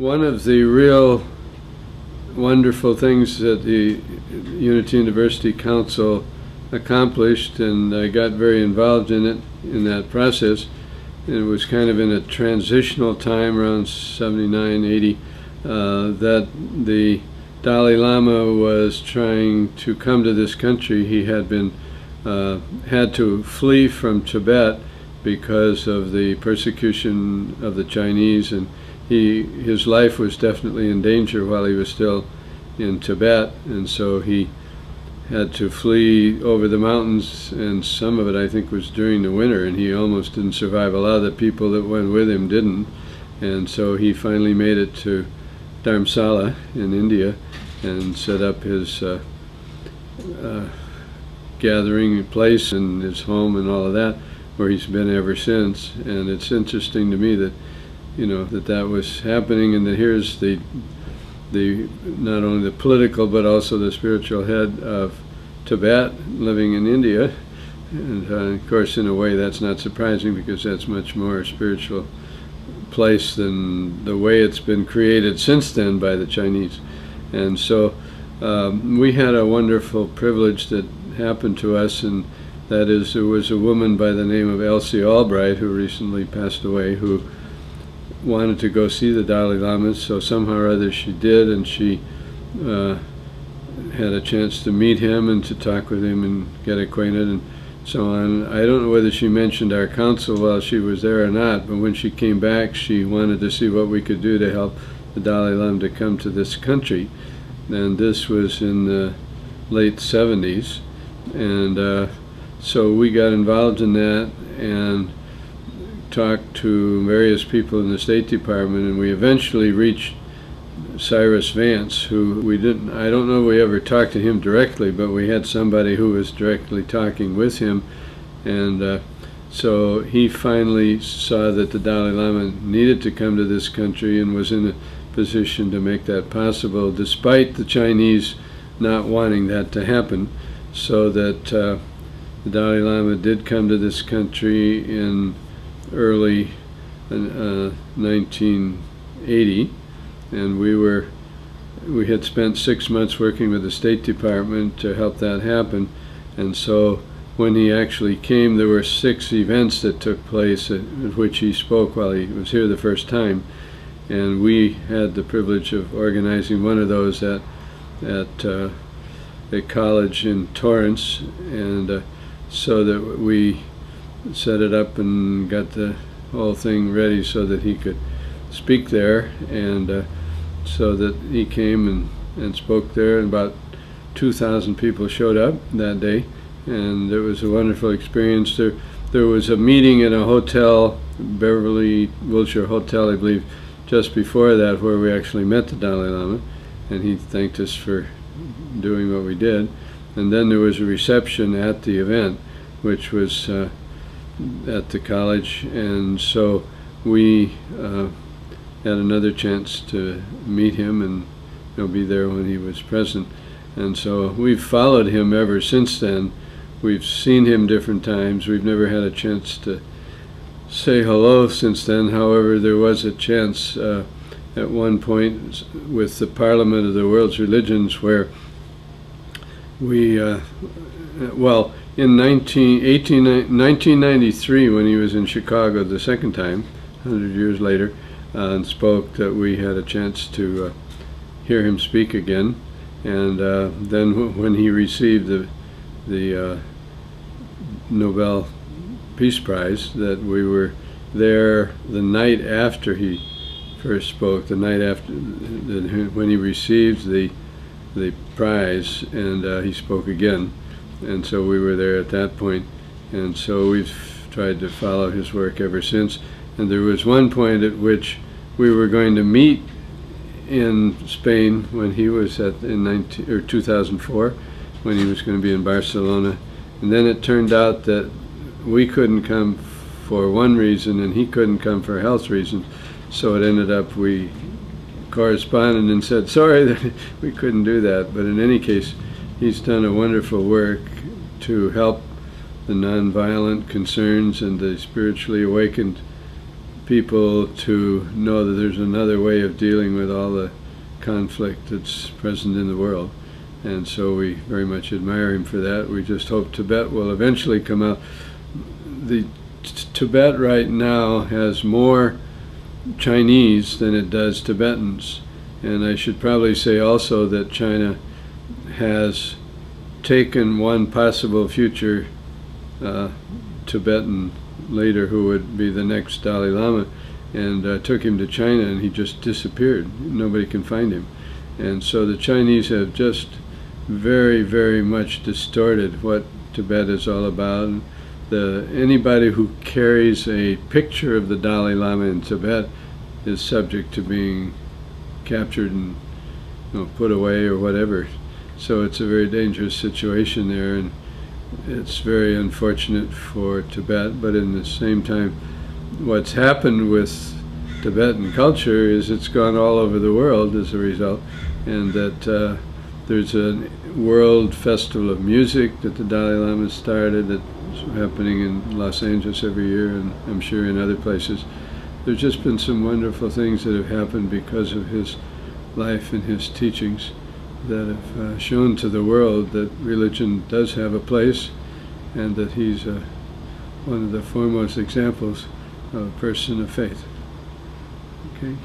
One of the real wonderful things that the Unity University Council accomplished, and I got very involved in it, in that process, and it was kind of in a transitional time around 79, 80, that the Dalai Lama was trying to come to this country. He had been had to flee from Tibet because of the persecution of the Chinese, and his life was definitely in danger while he was still in Tibet, and so he had to flee over the mountains, and some of it I think was during the winter, and he almost didn't survive. A lot of the people that went with him didn't, and so he finally made it to Dharamsala in India and set up his gathering place and his home and all of that, where he's been ever since. And it's interesting to me that, you know, that was happening, and that here's the not only the political but also the spiritual head of Tibet living in India. And of course, in a way, that's not surprising, because that's much more a spiritual place than the way it's been created since then by the Chinese. And so we had a wonderful privilege that happened to us, and that is, there was a woman by the name of Elsie Albright, who recently passed away, who wanted to go see the Dalai Lama. So somehow or other she did, and she had a chance to meet him and to talk with him and get acquainted and so on. I don't know whether she mentioned our council while she was there or not, but when she came back, she wanted to see what we could do to help the Dalai Lama to come to this country. And this was in the late 70s, and so we got involved in that and talked to various people in the State Department, and we eventually reached Cyrus Vance, who I don't know if we ever talked to him directly, but we had somebody who was directly talking with him. And so he finally saw that the Dalai Lama needed to come to this country and was in a position to make that possible, despite the Chinese not wanting that to happen. So that the Dalai Lama did come to this country in early 1980, and we had spent 6 months working with the State Department to help that happen. And so when he actually came, there were 6 events that took place at which he spoke while he was here the first time, and we had the privilege of organizing one of those at a college in Torrance, and so that we set it up and got the whole thing ready so that he could speak there. And so that he came and spoke there, and about 2,000 people showed up that day, and it was a wonderful experience. There was a meeting at a hotel, Beverly Wilshire Hotel, I believe, just before that, where we actually met the Dalai Lama, and he thanked us for doing what we did. And then there was a reception at the event, which was at the college, and so we had another chance to meet him and be there when he was present. And so we've followed him ever since then. We've seen him different times. We've never had a chance to say hello since then. However, there was a chance at one point with the Parliament of the World's Religions, where we, well, in 1993, when he was in Chicago the second time, 100 years later, and spoke, that we had a chance to hear him speak again. And then when he received the Nobel Peace Prize, that we were there the night after he first spoke, the night after when he received the prize, and he spoke again. And so we were there at that point, and so we've tried to follow his work ever since. And there was one point at which we were going to meet in Spain when he was in 2004, when he was going to be in Barcelona. And then it turned out that we couldn't come for one reason and he couldn't come for health reasons. So it ended up we corresponded and said, sorry that we couldn't do that. But in any case, he's done a wonderful work to help the nonviolent concerns and the spiritually awakened people to know that there's another way of dealing with all the conflict that's present in the world. And so we very much admire him for that. We just hope Tibet will eventually come out. Tibet right now has more Chinese than it does Tibetans. And I should probably say also that China has taken one possible future Tibetan leader who would be the next Dalai Lama, and took him to China, and he just disappeared. Nobody can find him. And so the Chinese have just very, very much distorted what Tibet is all about. Anybody who carries a picture of the Dalai Lama in Tibet is subject to being captured and put away or whatever. So it's a very dangerous situation there, and it's very unfortunate for Tibet. But in the same time, what's happened with Tibetan culture is it's gone all over the world as a result, and that there's a world festival of music that the Dalai Lama started that's happening in Los Angeles every year, and I'm sure in other places. There's just been some wonderful things that have happened because of his life and his teachings that have shown to the world that religion does have a place, and that he's one of the foremost examples of a person of faith. Okay.